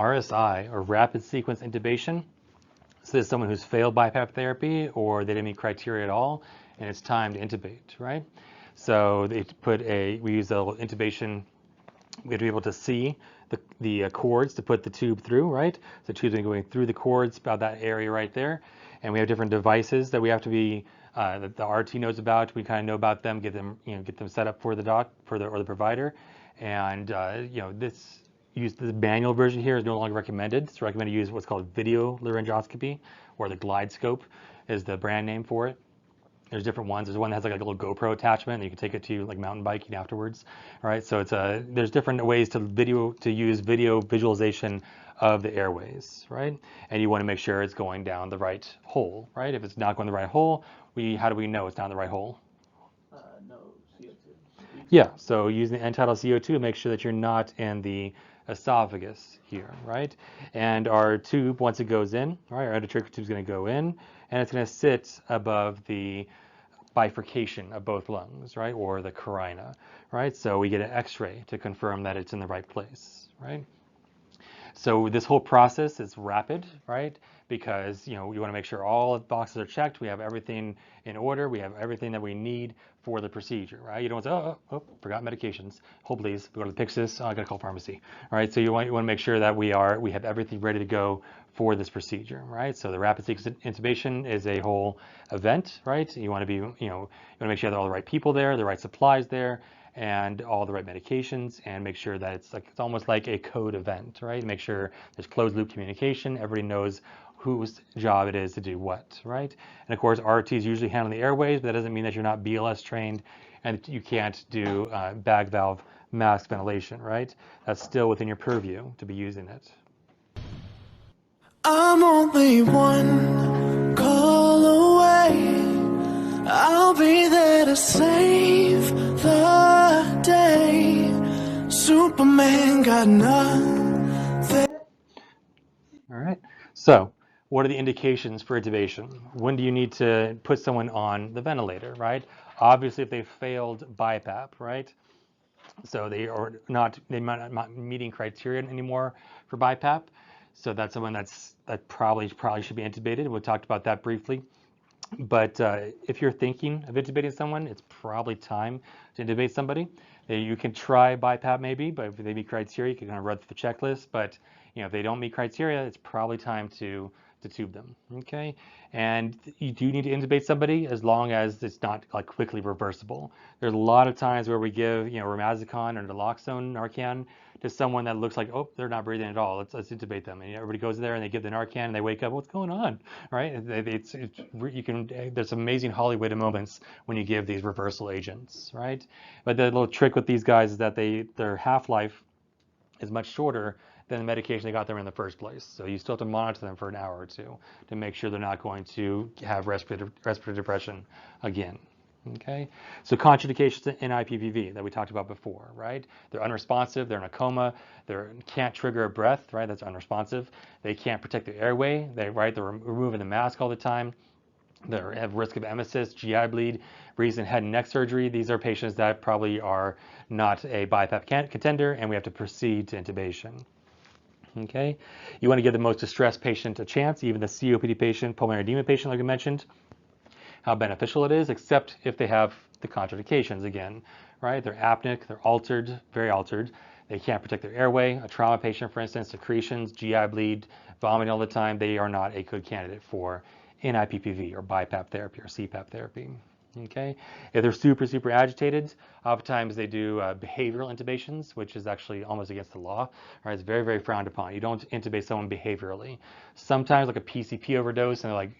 RSI, or rapid sequence intubation. So this is someone who's failed BiPAP therapy or they didn't meet criteria at all, and it's time to intubate, right? So we use a little intubation. We have to be able to see the cords to put the tube through, right? So the tube's going through the cords, about that area right there. And we have different devices that we have to be, that the RT knows about. We kind of know about them, get them set up for the doc, or the provider. And the manual version here is no longer recommended. It's recommended to use what's called video laryngoscopy, or the glide scope is the brand name for it. There's different ones. There's one that has like a little GoPro attachment, and you can take it to like mountain biking afterwards. All right, so there's different ways to use video visualization of the airways, right? And you want to make sure it's going down the right hole, right? If it's not going the right hole, how do we know it's down the right hole? No CO2. Yeah, so using the end-tidal CO2 to make sure that you're not in the esophagus here, right? And our tube, once it goes in, right, our endotracheal tube is going to go in, and it's going to sit above the bifurcation of both lungs, right, or the carina, right? So we get an X-ray to confirm that it's in the right place, right? So this whole process is rapid, right? Because you want to make sure all the boxes are checked. We have everything in order. We have everything that we need for the procedure, right? You don't say, oh, forgot medications. Hold please. We go to the Pyxis. Oh, I got to call pharmacy. All right. So you want to make sure that we have everything ready to go for this procedure, right? So the rapid sequence intubation is a whole event, right? You want to be, you want to make sure you have all the right people there, the right supplies there, and all the right medications, and make sure that it's almost like a code event, right? Make sure there's closed loop communication. Everybody knows whose job it is to do what, right? And of course, RTs usually handle the airways, but that doesn't mean that you're not BLS trained and you can't do bag valve mask ventilation, right? That's still within your purview to be using it. I'm only one call away. I'll be there to save the day. Superman got nothing. All right. So what are the indications for intubation? When do you need to put someone on the ventilator, right? Obviously, if they failed BiPAP, right? So they might not meeting criteria anymore for BiPAP. So that's someone that probably should be intubated. We talked about that briefly. But if you're thinking of intubating someone, it's probably time to intubate somebody. You can try BiPAP maybe, but if they meet criteria, you can kind of run through the checklist. But if they don't meet criteria, it's probably time to tube them. Okay, and you do need to intubate somebody as long as it's not like quickly reversible. There's a lot of times where we give romazicon or naloxone, Narcan to someone that looks like, oh, they're not breathing at all. Let's intubate them. And everybody goes there and they give the Narcan and they wake up. What's going on, right? There's amazing Hollywood moments when you give these reversal agents, right? But the little trick with these guys is that their half-life is much shorter than the medication they got them in the first place. So you still have to monitor them for an hour or two to make sure they're not going to have respiratory depression again. Okay, so contraindications to NIPPV that we talked about before, right? They're unresponsive, they're in a coma, they can't trigger a breath, right? That's unresponsive. They can't protect their airway, they're removing the mask all the time. They have risk of emesis, GI bleed, recent head and neck surgery. These are patients that probably are not a BiPAP contender, and we have to proceed to intubation. Okay, you want to give the most distressed patient a chance, even the COPD patient, pulmonary edema patient, like I mentioned, how beneficial it is, except if they have the contraindications again, right? They're apneic, they're altered, very altered. They can't protect their airway. A trauma patient, for instance, secretions, GI bleed, vomiting all the time, they are not a good candidate for NIPPV or BiPAP therapy or CPAP therapy. Okay, if they're super agitated, oftentimes they do behavioral intubations, which is actually almost against the law. Right, it's very frowned upon. You don't intubate someone behaviorally. Sometimes like a PCP overdose, and they're like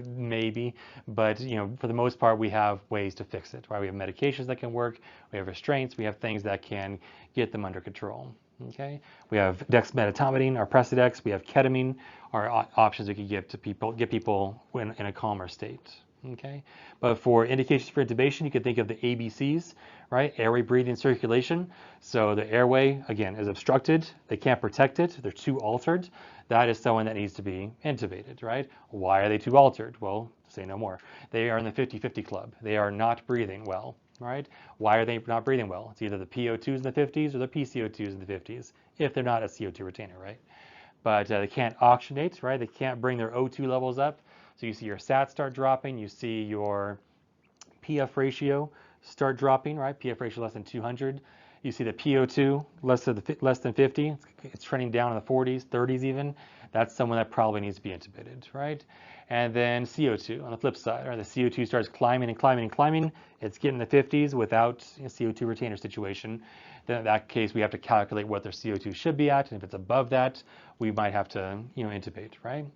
maybe, but for the most part, we have ways to fix it. Right, we have medications that can work. We have restraints. We have things that can get them under control. Okay, we have dexmedetomidine, our Precedex. We have ketamine, our options we can give to people, get people in a calmer state. Okay, but for indications for intubation, you can think of the ABCs, right? Airway, breathing, circulation. So the airway, again, is obstructed. They can't protect it. They're too altered. That is someone that needs to be intubated, right? Why are they too altered? Well, say no more. They are in the 50-50 club. They are not breathing well, right? Why are they not breathing well? It's either the PO2s in the 50s or the PCO2s in the 50s, if they're not a CO2 retainer, right? but they can't oxygenate, right? They can't bring their O2 levels up. So you see your SAT start dropping, you see your PF ratio start dropping, right? PF ratio less than 200. You see the PO2 less than 50. It's trending down in the 40s, 30s even. That's someone that probably needs to be intubated, right? And then CO2 on the flip side, right? The CO2 starts climbing and climbing and climbing. It's getting the 50s without a CO2 retainer situation. Then in that case, we have to calculate what their CO2 should be at. And if it's above that, we might have to, intubate, right?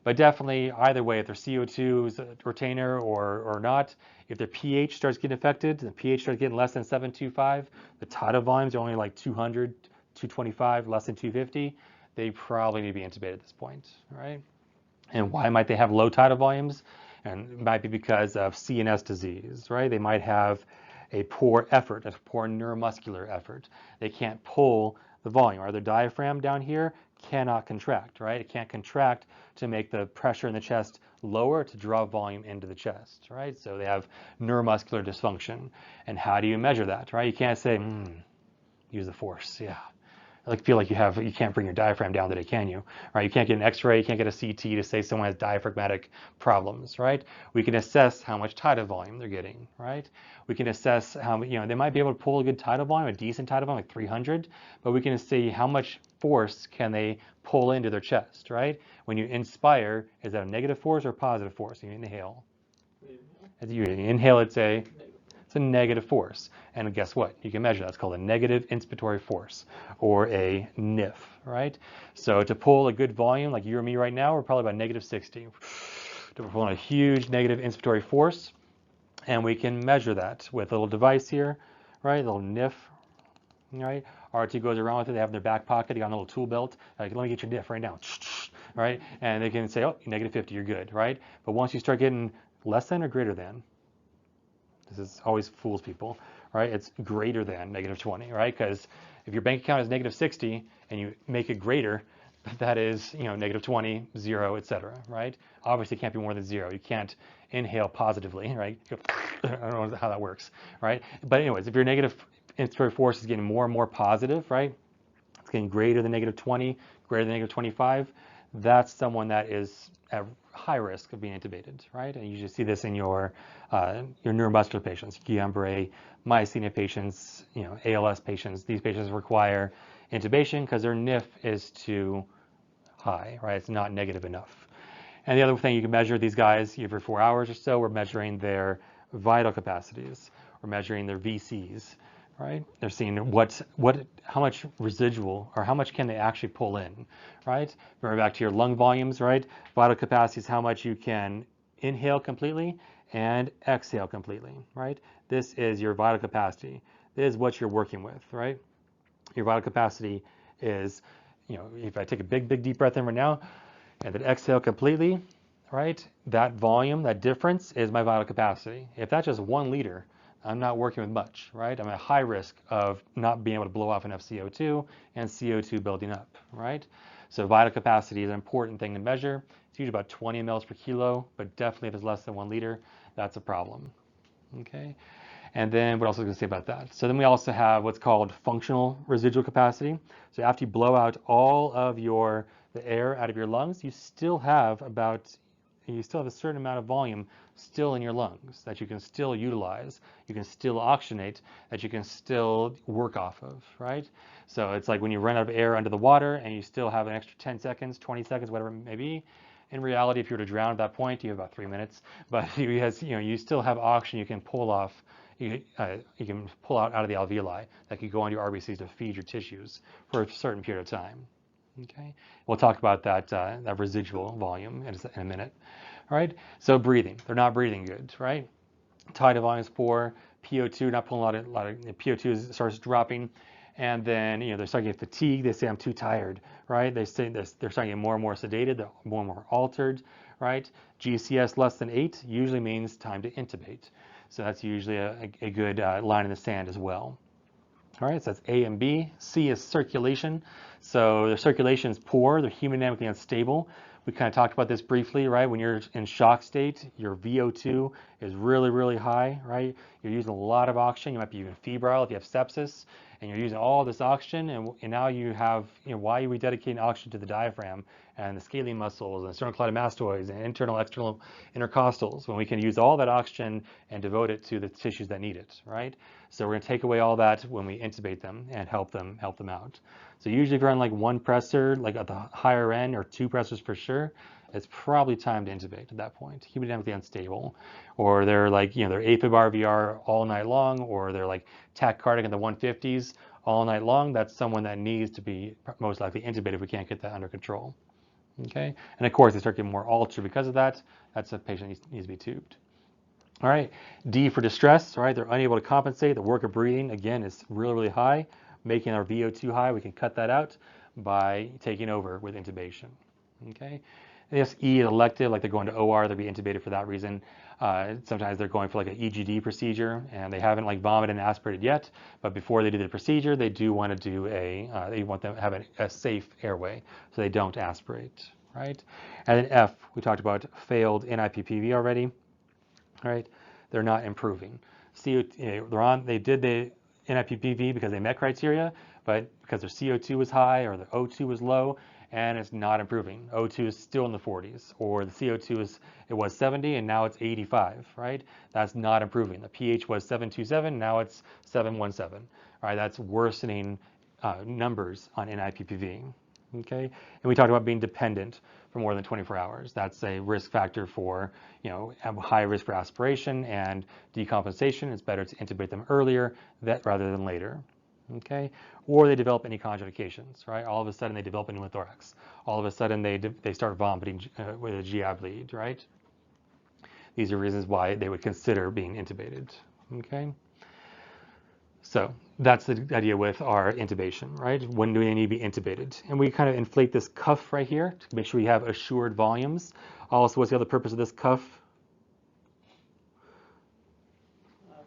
But definitely, either way, if their CO2 is a retainer or not, if their pH starts getting affected, the pH starts getting less than 725, the tidal volumes are only like 200, 225, less than 250, they probably need to be intubated at this point, right? And why might they have low tidal volumes? And it might be because of CNS disease, right? They might have a poor effort, a poor neuromuscular effort. They can't pull the volume, or their diaphragm down here cannot contract, right? It can't contract to make the pressure in the chest lower to draw volume into the chest, right? So they have neuromuscular dysfunction. And how do you measure that, right? You can't say, use the force, yeah. I feel like you can't bring your diaphragm down today, can you? Right? You can't get an X-ray, you can't get a CT to say someone has diaphragmatic problems, right? We can assess how much tidal volume they're getting, right? We can assess how, they might be able to pull a good tidal volume, a decent tidal volume, like 300, but we can see how much force can they pull into their chest, right? When you inspire, is that a negative force or a positive force? You inhale. As you inhale, it's a negative force. And guess what? You can measure that. It's called a negative inspiratory force, or a NIF, right? So to pull a good volume, like you or me right now, we're probably about negative 60. To pull a huge negative inspiratory force, and we can measure that with a little device here, right? A little NIF, right? RT goes around with it. They have in their back pocket. You got a little tool belt. Like, let me get your NIF right now, right? And they can say, oh, negative 50, you're good, right? But once you start getting less than or greater than, this is always fools people, right? It's greater than negative 20, right? Because if your bank account is negative 60 and you make it greater, that is, negative 20, 0, etc., right? Obviously, it can't be more than 0. You can't inhale positively, right? I don't know how that works, right? But anyways, if your negative inspiratory force is getting more and more positive, right? It's getting greater than negative 20, greater than negative 25, that's someone that is at high risk of being intubated, right? And you usually see this in your neuromuscular patients, Guillain-Barré, myasthenia patients, ALS patients. These patients require intubation because their NIF is too high, right? It's not negative enough. And the other thing you can measure these guys every 4 hours or so, we're measuring their vital capacities. We're measuring their VCs, right? They're seeing how much residual, or how much can they actually pull in, right? Remember back to your lung volumes, right? Vital capacity is how much you can inhale completely and exhale completely, right? This is your vital capacity. This is what you're working with, right? Your vital capacity is, if I take a big, big deep breath in right now and then exhale completely, right? That volume, that difference is my vital capacity. If that's just 1 liter, I'm not working with much, right? I'm at high risk of not being able to blow off enough CO2 and CO2 building up, right? So vital capacity is an important thing to measure. It's usually about 20 mLs per kilo, but definitely if it's less than 1 liter, that's a problem, okay? And then what else was I going to say about that? So then we also have what's called functional residual capacity. So after you blow out all of the air out of your lungs, you still have a certain amount of volume still in your lungs that you can still utilize, you can still oxygenate, that you can still work off of, right? So it's like when you run out of air under the water and you still have an extra 10 seconds, 20 seconds, whatever it may be. In reality, if you were to drown at that point, you have about 3 minutes, but you still have oxygen you can pull off. You can pull out of the alveoli that could go on your RBCs to feed your tissues for a certain period of time. Okay, we'll talk about that residual volume in a minute. All right, so breathing. They're not breathing good, right? Tidal volume is poor. PO2, not pulling a lot of PO2 starts dropping, and then they're starting to get fatigued. They say I'm too tired, right? They say they're starting to get more and more sedated, they're more and more altered, right? GCS less than 8 usually means time to intubate. So that's usually a good line in the sand as well. All right, so that's A and B. C is circulation. So their circulation is poor, they're hemodynamically unstable. We kind of talked about this briefly, right? When you're in shock state, your VO2 is really, really high, right? You're using a lot of oxygen. You might be even febrile if you have sepsis, and you're using all this oxygen, and now you have, why are we dedicating oxygen to the diaphragm and the scalene muscles and sternocleidomastoids and internal, external intercostals when we can use all that oxygen and devote it to the tissues that need it, right? So we're going to take away all that when we intubate them and help them out. So usually if you're on like one pressor, like at the higher end, or two pressors for sure, it's probably time to intubate at that point. Hemodynamically unstable, or they're like, they're AFib RVR all night long, or they're like tachycardic in the 150s all night long. That's someone that needs to be most likely intubated if we can't get that under control. Okay, and of course they start getting more altered because of that. That's a patient that needs to be tubed. All right, D for distress, all right, they're unable to compensate. The work of breathing, again, is really, really high, making our VO2 high. We can cut that out by taking over with intubation, okay? Yes, E is elective, like they're going to OR, they'll be intubated for that reason. Sometimes they're going for like an EGD procedure, and they haven't like vomited and aspirated yet, but before they do the procedure, they do want to do they want them to have a safe airway, so they don't aspirate, right? And then F, we talked about failed NIPPV already. All right, they're not improving. They did the NIPPV because they met criteria, but because their CO2 was high or their O2 was low, and it's not improving. O2 is still in the 40s, or the CO2 was 70 and now it's 85, right? That's not improving. The pH was 727, now it's 717. All right, that's worsening numbers on NIPPV. Okay, and we talked about being dependent for more than 24 hours. That's a risk factor for, have a high risk for aspiration and decompensation. It's better to intubate them earlier rather than later. Okay, or they develop any contraindications, right? All of a sudden they develop a pneumothorax. All of a sudden they start vomiting with a GI bleed, right? These are reasons why they would consider being intubated. Okay. So that's the idea with our intubation, right? When do we need to be intubated? And we kind of inflate this cuff right here to make sure we have assured volumes. Also, what's the other purpose of this cuff?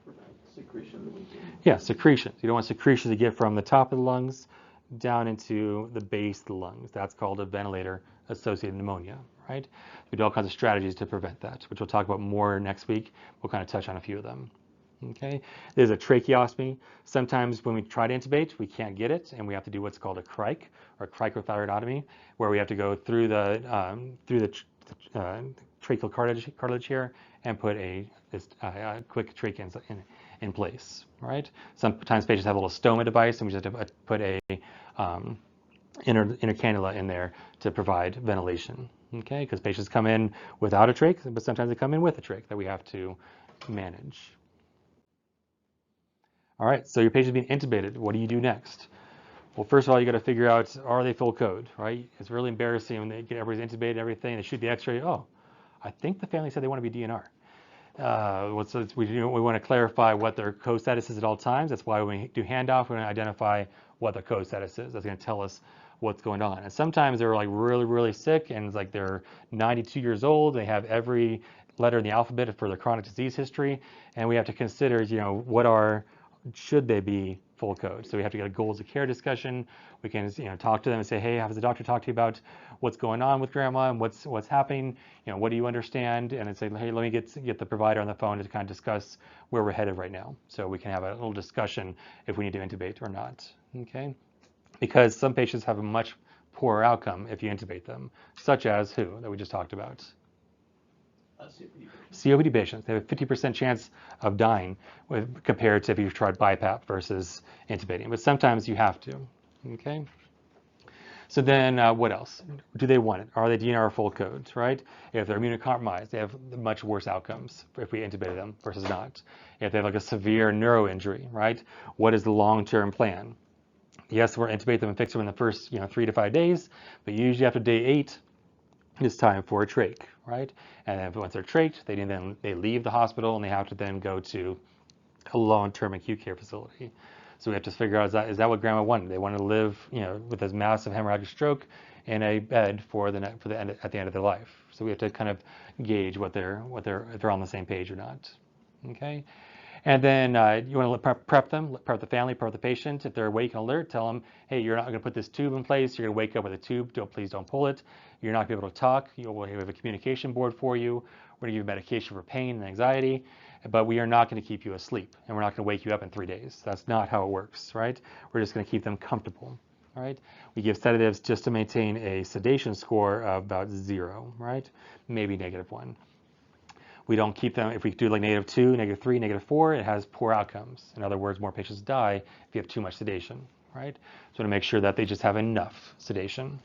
Prevent secretion leaking. Yeah, secretions. You don't want secretions to get from the top of the lungs down into the base of the lungs. That's called a ventilator-associated pneumonia, right? We do all kinds of strategies to prevent that, which we'll talk about more next week. We'll kind of touch on a few of them. Okay, there's a tracheostomy. Sometimes when we try to intubate, we can't get it, and we have to do what's called a crike, or cricothyroidotomy, where we have to go through the tracheal cartilage here and put a quick trach in place. Right. Sometimes patients have a little stoma device, and we just have to put a inner cannula in there to provide ventilation. Okay, because patients come in without a trach, but sometimes they come in with a trach that we have to manage. All right, so your patient's being intubated. What do you do next? Well, first of all, you got to figure out, are they full code, right? It's really embarrassing when they get everybody's intubated and everything. They shoot the X-ray. Oh, I think the family said they want to be DNR. We want to clarify what their code status is at all times. That's why when we do handoff, we're going to identify what their code status is. That's going to tell us what's going on. And sometimes they're like really, really sick, and it's like they're 92 years old. They have every letter in the alphabet for their chronic disease history, and we have to consider, should they be full code? So we have to get a goals of care discussion. We can, talk to them and say, hey, has the doctor talked to you about what's going on with grandma and what's happening? What do you understand? And then say, hey, let me get the provider on the phone to kind of discuss where we're headed right now, so we can have a little discussion if we need to intubate or not. Okay, because some patients have a much poorer outcome if you intubate them, such as who that we just talked about. COPD patients, they have a 50% chance of dying compared to if you've tried BiPAP versus intubating. But sometimes you have to, okay? So then what else? Do they want it? Are they DNR full codes, right? If they're immunocompromised, they have much worse outcomes if we intubated them versus not. If they have like a severe neuro injury, right? What is the long-term plan? Yes, we'll intubate them and fix them in the first 3 to 5 days, but usually after day 8, it's time for a trach, right? And then once they're trached, they leave the hospital and they have to then go to a long-term acute care facility. So we have to figure out, is that what grandma wanted? They want to live, with this massive hemorrhagic stroke in a bed at the end of their life. So we have to kind of gauge if they're on the same page or not. Okay. And then you want to prep them, prep the family, prep the patient. If they're awake and alert, tell them, hey, you're not going to put this tube in place. You're going to wake up with a tube. Please don't pull it. You're not going to be able to talk. We'll have a communication board for you. We're going to give you medication for pain and anxiety, but we are not going to keep you asleep, and we're not going to wake you up in 3 days. That's not how it works, right? We're just going to keep them comfortable, right? We give sedatives just to maintain a sedation score of about 0, right? Maybe -1. We don't keep them, if we do like -2, -3, -4, it has poor outcomes. In other words, more patients die if you have too much sedation, right? So to make sure that they just have enough sedation.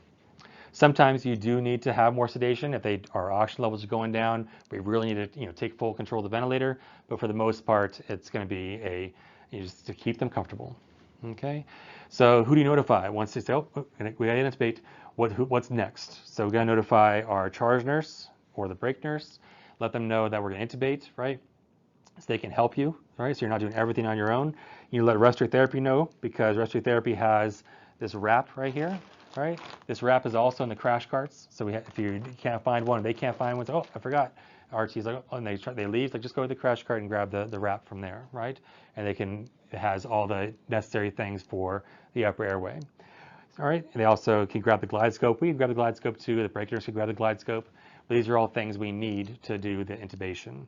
Sometimes you do need to have more sedation if our oxygen levels are going down. We really need to take full control of the ventilator, but for the most part, it's going to be just to keep them comfortable. Okay, so who do you notify once they say, oh, we got to intubate? What's next? So we got to notify our charge nurse or the break nurse. Let them know that we're going to intubate, right? So they can help you, right? So you're not doing everything on your own. You let respiratory therapy know, because respiratory therapy has this wrap right here, right? This wrap is also in the crash carts. So if you can't find one, they can't find one. So, oh, I forgot. RT's like, oh, and they leave. Like, just go to the crash cart and grab the wrap from there, right? And it has all the necessary things for the upper airway. All right. And they also can grab the glide scope. We can grab the glide scope too. The break nurse can grab the glide scope. These are all things we need to do the intubation.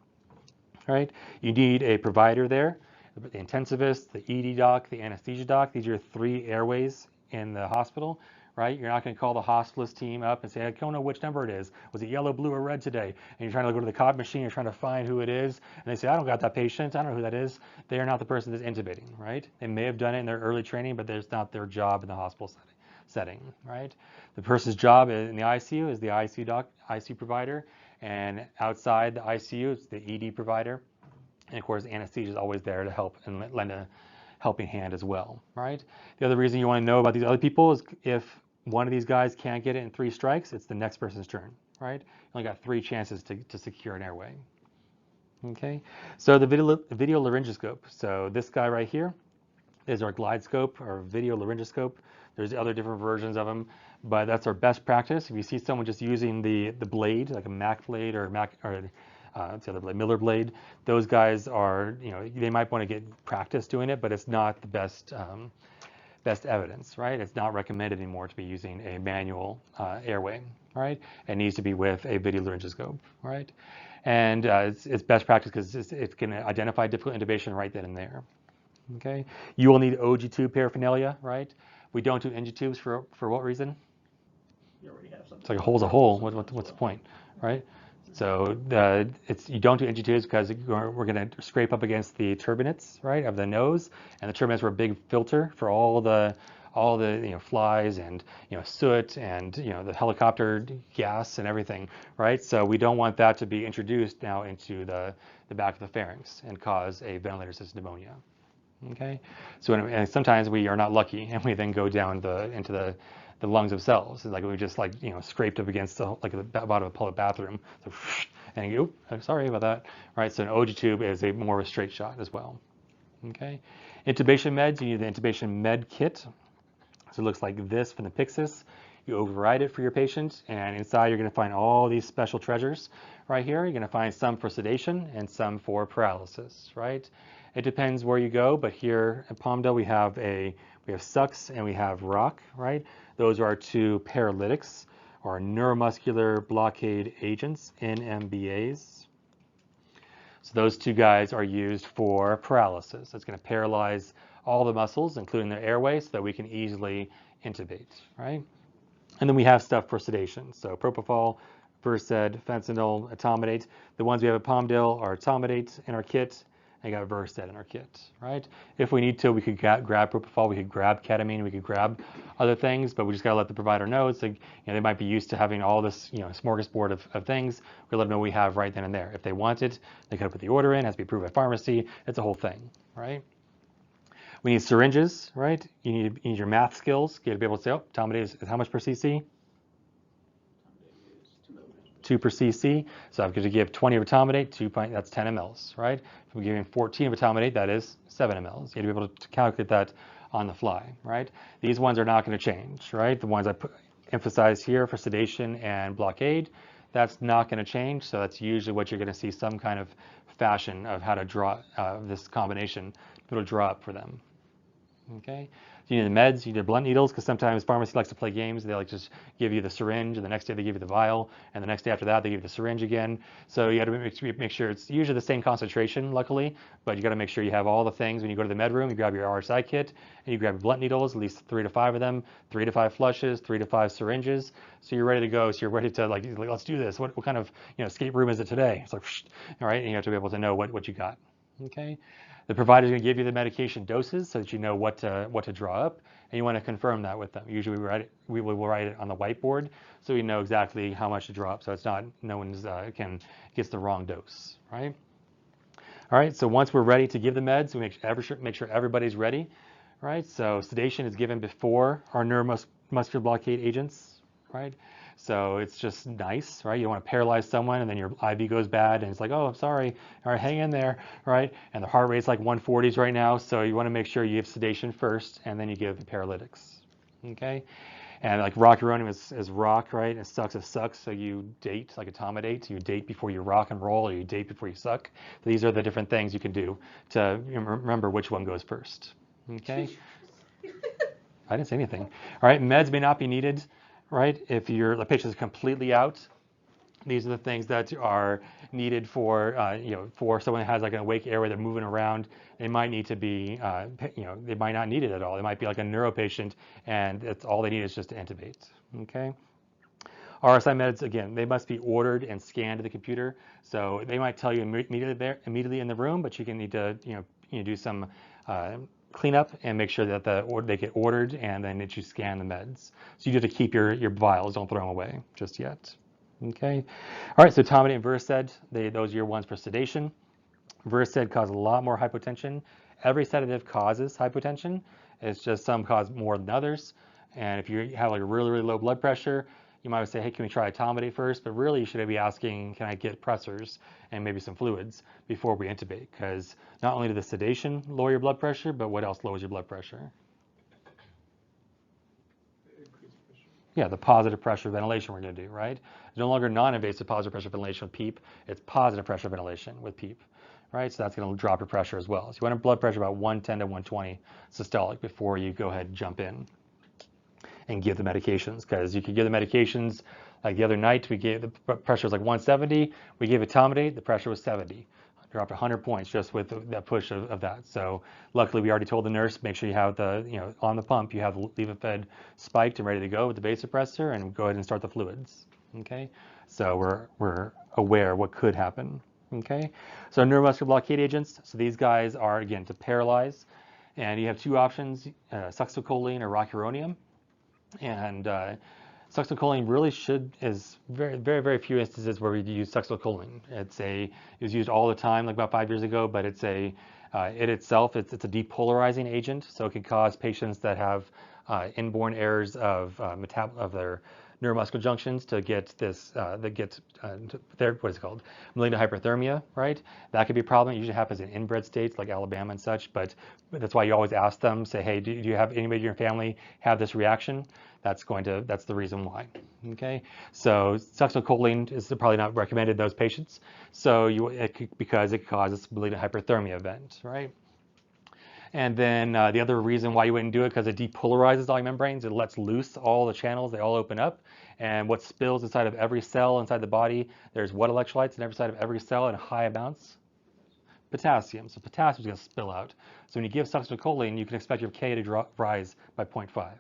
All right. You need a provider there, the intensivist, the ED doc, the anesthesia doc. These are 3 airways in the hospital, right? You're not going to call the hospitalist team up and say, I don't know which number it is. Was it yellow, blue, or red today? And you're trying to go to the cop machine, you're trying to find who it is, and they say, I don't got that patient, I don't know who that is. They are not the person that's intubating, right? They may have done it in their early training, but there's not their job in the hospital setting, right? The person's job in the ICU is the ICU doc, ICU provider, and outside the ICU, it's the ED provider. And of course, anesthesia is always there to help and lend a helping hand as well, right? The other reason you want to know about these other people is if one of these guys can't get it in 3 strikes, it's the next person's turn, right? You only got 3 chances to secure an airway. Okay, so the video laryngoscope. So this guy right here is our glide scope or video laryngoscope. There's other different versions of them, but that's our best practice. If you see someone just using the blade, like a Mac blade or it's the other blade, Miller blade, those guys are, they might want to get practice doing it, but it's not the best evidence, right? It's not recommended anymore to be using a manual airway, right? It needs to be with a video laryngoscope, right? And it's best practice because it can identify difficult intubation right then and there. Okay, you will need OG tube paraphernalia, right? We don't do NG tubes for what reason? You already have something. It's like a hole's a hole. What's the point, right? So you don't do NG tubes because we're going to scrape up against the turbinates, right, of the nose, and the turbinates were a big filter for all the flies and soot and the helicopter gas and everything, right? So we don't want that to be introduced now into the back of the pharynx and cause a ventilator-assisted pneumonia. Okay, so and sometimes we are not lucky, and we then go down into the lungs themselves. It's like we just scraped up against the bottom of a public bathroom, so, and you, I'm sorry about that. Right, so an OG tube is more of a straight shot as well. Okay, intubation meds. You need the intubation med kit. So it looks like this from the Pyxis. You override it for your patient, and inside you're going to find all these special treasures right here. You're going to find some for sedation and some for paralysis, right? It depends where you go, but here at Palmdale we have SUX and we have ROC, right? Those are our 2 paralytics, or neuromuscular blockade agents, NMBAs. So those 2 guys are used for paralysis. It's going to paralyze all the muscles, including their airway, so that we can easily intubate, right? And then we have stuff for sedation. So propofol, Versed, fentanyl, etomidate. The ones we have at Palmdale are etomidate in our kit. I got Versed in our kit, right? If we need to, we could grab propofol, we could grab ketamine, we could grab other things, but we just got to let the provider know. It's like, they might be used to having all this, smorgasbord of things. We let them know we have right then and there. If they want it, they could put the order in, it has to be approved by pharmacy. It's a whole thing, right? We need syringes, right? You need your math skills. You got to be able to say, oh, etomidate is how much per cc? 2 per cc. So I'm going to give 20 of etomidate, that's 10 mLs, right? If I'm giving 14 of etomidate, that is 7 mLs. You got to be able to calculate that on the fly, right? These ones are not going to change, right? The ones I emphasize here for sedation and blockade, that's not going to change. So that's usually what you're going to see, some kind of fashion of how to draw this combination. It'll draw up for them. Okay. You need the meds, you need blunt needles, because sometimes pharmacy likes to play games. They like just give you the syringe, and the next day they give you the vial, and the next day after that they give you the syringe again. So you got to make sure it's usually the same concentration, luckily, but you got to make sure you have all the things. When you go to the med room, you grab your RSI kit, and you grab your blunt needles, at least 3 to 5 of them, 3 to 5 flushes, 3 to 5 syringes. So you're ready to go. So you're ready to like let's do this. What kind of escape room is it today? It's like, all right, and you have to be able to know what you got. Okay. The provider is going to give you the medication doses so that you know what to draw up, and you want to confirm that with them. Usually we will write it on the whiteboard so we know exactly how much to draw up, so it's not no one's gets the wrong dose, right? All right. So once we're ready to give the meds, we make sure everybody's ready, right? So sedation is given before our neuromuscular blockade agents, right? So it's just nice, right? You don't want to paralyze someone and then your IV goes bad and it's like, oh, I'm sorry. All right, hang in there, right? And the heart rate's like 140s right now. So you want to make sure you give sedation first and then you give the paralytics, okay? And like rocuronium is rock, right? It sucks, so you date, like etomidate. You date before you rock and roll, or you date before you suck. These are the different things you can do to remember which one goes first, okay? I didn't say anything. All right, meds may not be needed, right? If the patient is completely out, these are the things that are needed for, for someone that has like an awake airway, they're moving around. They might need to be, they might not need it at all. They might be like a neuro patient, and it's all they need is just to intubate. Okay. RSI meds, again, they must be ordered and scanned to the computer. So they might tell you immediately in the room, but you need to, do some cleanup and make sure that they get ordered, and then that you scan the meds. So you have to keep your vials, don't throw them away just yet. Okay. All right. So etomidate and Versed, those are your ones for sedation. Versed causes a lot more hypotension. Every sedative causes hypotension. It's just some cause more than others. And if you have like a really, really low blood pressure, you might say, hey, can we try etomidate first? But really, you should be asking, can I get pressors and maybe some fluids before we intubate? Because not only does the sedation lower your blood pressure, but what else lowers your blood pressure? Yeah, the positive pressure ventilation we're going to do, right? It's no longer non-invasive positive pressure ventilation with PEEP. It's positive pressure ventilation with PEEP, right? So that's going to drop your pressure as well. So you want a blood pressure about 110 to 120 systolic before you go ahead and jump in and give the medications, because you can give the medications. Like the other night, we gave the pressure was like 170. We gave etomidate, the pressure was 70. Dropped 100 points just with that push of that. So luckily, we already told the nurse, make sure you have on the pump, you have the levophed spiked and ready to go with the vasopressor, and go ahead and start the fluids. Okay, so we're aware what could happen. Okay, so neuromuscular blockade agents. So these guys are, again, to paralyze, and you have two options: succinylcholine or rocuronium. And succinylcholine really is very, very, very few instances where we use succinylcholine. It was used all the time, like about 5 years ago, but it's a depolarizing agent, so it can cause patients that have inborn errors of their neuromuscular junctions to get this, what is it called? Malignant hyperthermia, right? That could be a problem. It usually happens in inbred states like Alabama and such, but that's why you always ask them, say, hey, do you have anybody in your family have this reaction? That's the reason why. Okay, so succinylcholine is probably not recommended in those patients. So because it causes malignant hyperthermia event, right? And then the other reason why you wouldn't do it, because it depolarizes all your membranes. It lets loose all the channels. They all open up. And what spills inside of every cell inside the body, there's what electrolytes in every side of every cell in high amounts? Potassium. So potassium is going to spill out. So when you give succinylcholine, you can expect your K to rise by 0.5.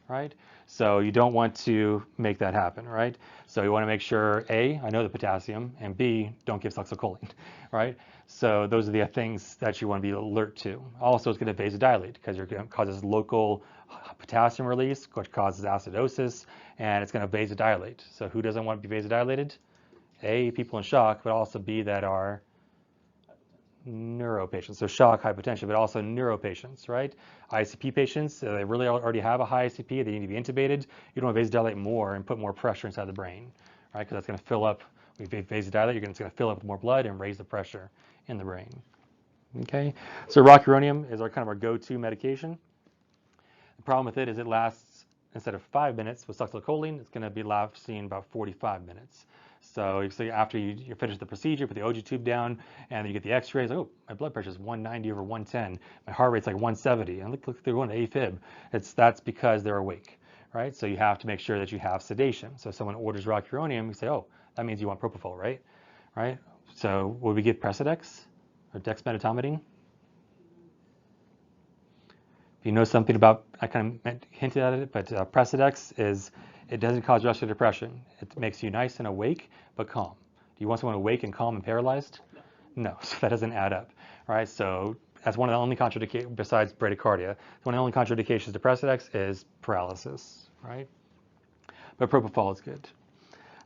Right? So you don't want to make that happen, right? So you want to make sure, A, I know the potassium, and B, don't give succinylcholine, right? So those are the things that you want to be alert to. Also, it's going to vasodilate, because you're going to cause local potassium release, which causes acidosis, and it's going to vasodilate. So who doesn't want to be vasodilated? A, people in shock, but also B, that are neuro patients, so shock, hypotension, but also neuro patients, right? ICP patients, they really already have a high ICP, they need to be intubated. You don't want to vasodilate more and put more pressure inside the brain, right? Because that's going to fill up. If you vasodilate, it's going to fill up with more blood and raise the pressure in the brain. Okay, so rocuronium is our go-to medication. The problem with it is it lasts instead of 5 minutes with succinylcholine, it's going to be lasting about 45 minutes. So after you finish the procedure, put the OG tube down, and then you get the X-rays. Oh, my blood pressure is 190 over 110. My heart rate's like 170. And look, they're going to AFib. That's because they're awake, right? So you have to make sure that you have sedation. So if someone orders rocuronium, you say, oh, that means you want propofol, right? Right? So would we give Precedex or dexmedetomidine? If you know something about, I kind of hinted at it, but Precedex it doesn't cause respiratory depression. It makes you nice and awake, but calm. Do you want someone awake and calm and paralyzed? No, so that doesn't add up, right? So that's one of the only contraindications, besides bradycardia, one of the only contraindications to Precedex is paralysis, right? But propofol is good.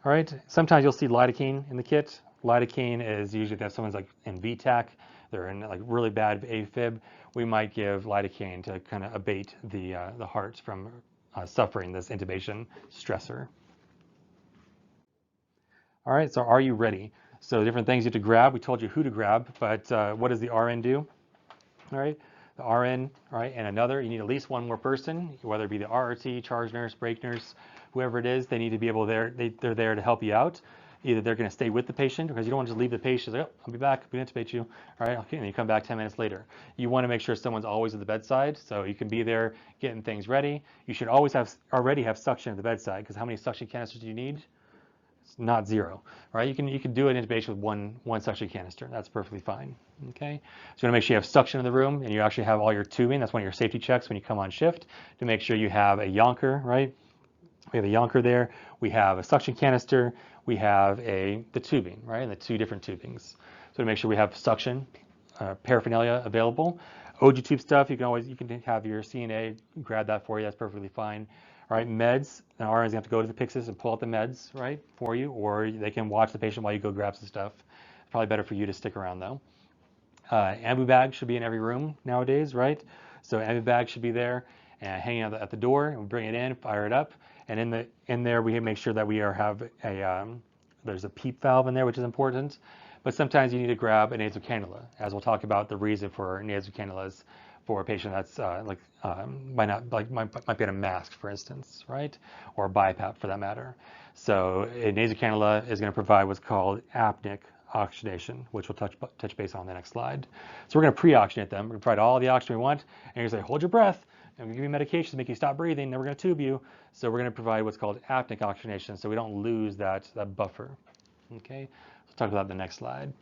All right, sometimes you'll see lidocaine in the kit. Lidocaine is usually if someone's like in VTAC, they're in like really bad AFib, we might give lidocaine to kind of abate the heart from suffering this intubation stressor. All right, so are you ready? So different things you have to grab. We told you who to grab, but what does the RN do? All right, the RN, right, and another, you need at least one more person, whether it be the RRT, charge nurse, break nurse, whoever it is, they need to be able they're there to help you out. Either they're going to stay with the patient, because you don't want to just leave the patient, like, oh, I'll be back, I'm going to intubate you, all right, okay, and you come back 10 minutes later. You want to make sure someone's always at the bedside, so you can be there getting things ready. You should always already have suction at the bedside, because how many suction canisters do you need? It's not zero, right? You can do an intubation with one suction canister. That's perfectly fine. Okay, so you want to make sure you have suction in the room and you actually have all your tubing. That's one of your safety checks when you come on shift, to make sure you have a yonker, right? We have a yonker there. We have a suction canister. We have the tubing, right? And the two different tubings. So to make sure we have suction paraphernalia available. OG tube stuff, you can have your CNA grab that for you. That's perfectly fine. All right, meds. Now RNs have to go to the Pyxis and pull out the meds, right, for you, or they can watch the patient while you go grab some stuff. It's probably better for you to stick around though. Ambu bag should be in every room nowadays, right? So ambu bag should be there and hanging out at the door, and we bring it in, fire it up, and in there we make sure that we have there's a PEEP valve in there, which is important. But sometimes you need to grab a nasal cannula, as we'll talk about the reason for nasal cannulas for a patient that's might be on a mask, for instance, right? Or a BiPAP for that matter. So a nasal cannula is going to provide what's called apneic oxygenation, which we'll touch base on the next slide. So we're going to pre-oxygenate them. We're going to provide all the oxygen we want, and you're going to say, hold your breath, and we're going to give you medication to make you stop breathing, then we're going to tube you. So we're going to provide what's called apneic oxygenation, so we don't lose that buffer. Okay, we'll talk about that in the next slide.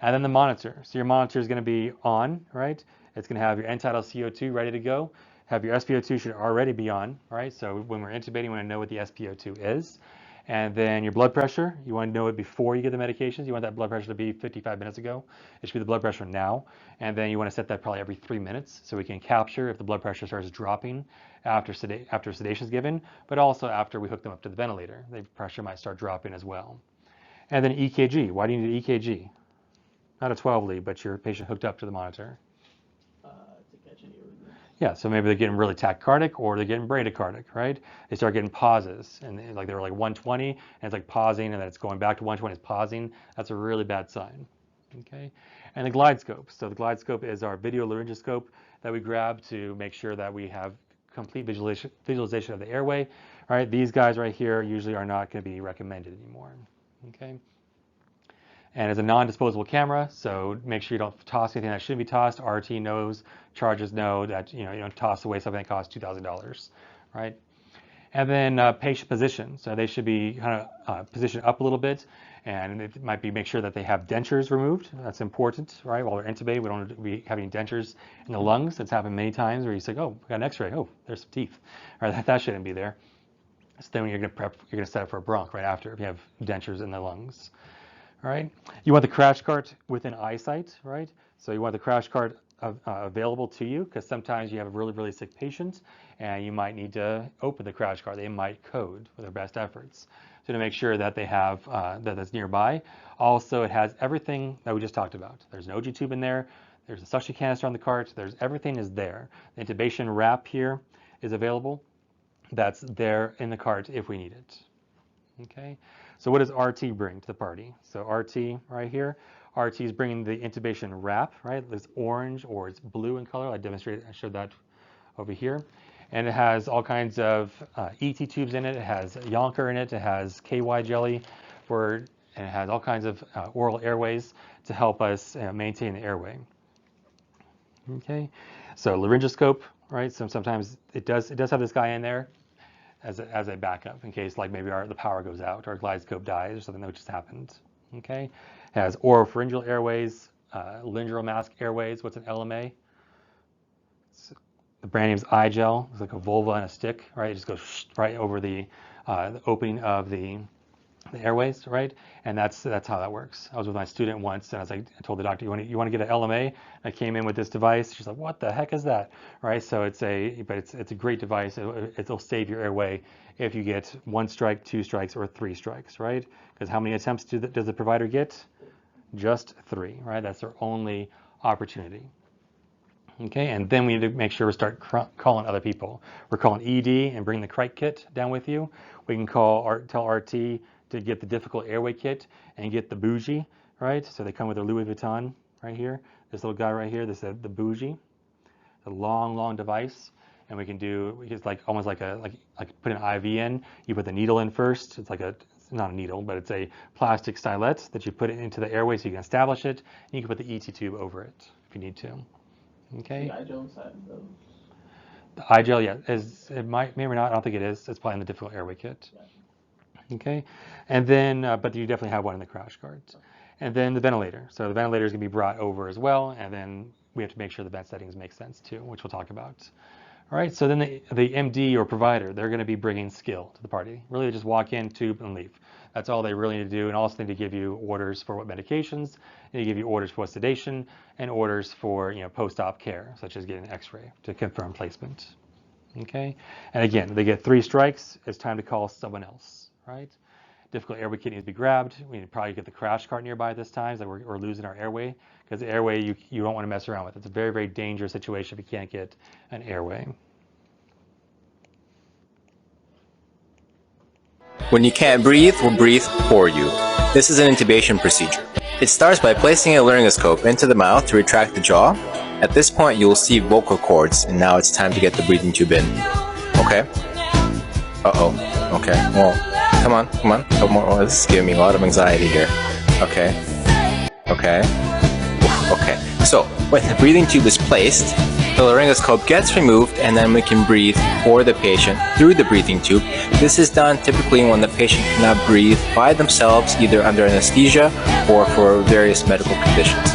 And then the monitor. So your monitor is going to be on, right? It's going to have your end-tidal CO2 ready to go. Have your SpO2 should already be on, right? So when we're intubating, we want to know what the SpO2 is. And then your blood pressure, you want to know it before you get the medications. You want that blood pressure to be 55 minutes ago. It should be the blood pressure now. And then you want to set that probably every 3 minutes, so we can capture if the blood pressure starts dropping after sedation is given, but also after we hook them up to the ventilator. The pressure might start dropping as well. And then EKG. Why do you need an EKG? Not a 12 lead, but your patient hooked up to the monitor. To catch any arrhythmia. Yeah, so maybe they're getting really tachycardic or they're getting bradycardic, right? They start getting pauses, and like they were like 120, and it's like pausing, and then it's going back to 120, it's pausing. That's a really bad sign. Okay, and the glide scope. So the glide scope is our video laryngoscope that we grab to make sure that we have complete visualization of the airway. All right, these guys right here usually are not going to be recommended anymore. Okay. And it's a non-disposable camera, so make sure you don't toss anything that shouldn't be tossed. RT knows, charges know that you don't toss away something that costs $2,000, right? And then patient position, so they should be kind of positioned up a little bit, and it might be make sure that they have dentures removed. That's important, right? While they're intubated, we don't want to be having dentures in the lungs. It's happened many times where you say, oh, we got an X-ray. Oh, there's some teeth. All right, that shouldn't be there. So then you're going to set up for a bronch right after if you have dentures in the lungs. All right, you want the crash cart within eyesight, right? So you want the crash cart available to you, because sometimes you have a really, really sick patient and you might need to open the crash cart. They might code with their best efforts. So to make sure that they have that's nearby. Also, it has everything that we just talked about. There's an OG tube in there. There's a suction canister on the cart. Everything is there. The intubation wrap here is available. That's there in the cart if we need it. Okay. So what does RT bring to the party? So RT right here, RT is bringing the intubation wrap, right? It's orange or it's blue in color. I showed that over here. And it has all kinds of ET tubes in it. It has Yonker in it. It has KY jelly and it has all kinds of oral airways to help us maintain the airway. Okay, so laryngoscope, right? So sometimes it does have this guy in there as a backup in case like maybe the power goes out or a glide scope dies or something that just happened. Okay, it has oropharyngeal airways, laryngeal mask airways. What's an LMA? The brand name's iGel. It's like a vulva and a stick, right? It just goes right over the opening of the airways, right? And that's how that works. I was with my student once, and I told the doctor, you want to get an LMA? I came in with this device. She's like, what the heck is that, right? So it's a great device. It'll save your airway if you get 1 strike, 2 strikes, or 3 strikes, right? Because how many attempts does the provider get? Just 3, right? That's their only opportunity. Okay, and then we need to make sure we start calling other people. We're calling ED and bring the Crike kit down with you. We can tell RT to get the difficult airway kit and get the bougie, right? So they come with their Louis Vuitton right here. This little guy right here, this is the bougie. It's a long device, and we can do it's like almost like put an IV in. You put the needle in first. It's not a needle, but it's a plastic stylet that you put it into the airway so you can establish it. And you can put the ET tube over it if you need to. Okay. The iGel inside those. The iGel, yeah, it may or not. I don't think it is. It's probably in the difficult airway kit. Okay, and then but you definitely have one in the crash cart. And then the ventilator. So the ventilator is going to be brought over as well, and then we have to make sure the vent settings make sense too, which we'll talk about. All right. So then the MD or provider, they're going to be bringing skill to the party. Really, just walk in, tube, and leave. That's all they really need to do, and also need to give you orders for what medications, and give you orders for what sedation, and orders for post-op care, such as getting an X-ray to confirm placement. Okay, and again, they get 3 strikes. It's time to call someone else, right? Difficult airway kit needs to be grabbed. We need to probably get the crash cart nearby this time, so we're losing our airway, because the airway you don't want to mess around with. It's a very dangerous situation if you can't get an airway. When you can't breathe, we'll breathe for you. This is an intubation procedure. It starts by placing a laryngoscope into the mouth to retract the jaw. At this point, you will see vocal cords, and now it's time to get the breathing tube in. Okay? Uh-oh. Okay. Well, come on. Couple more. Oh, this is giving me a lot of anxiety here. Okay. Okay. So, when the breathing tube is placed, the laryngoscope gets removed, and then we can breathe for the patient through the breathing tube. This is done typically when the patient cannot breathe by themselves, either under anesthesia or for various medical conditions.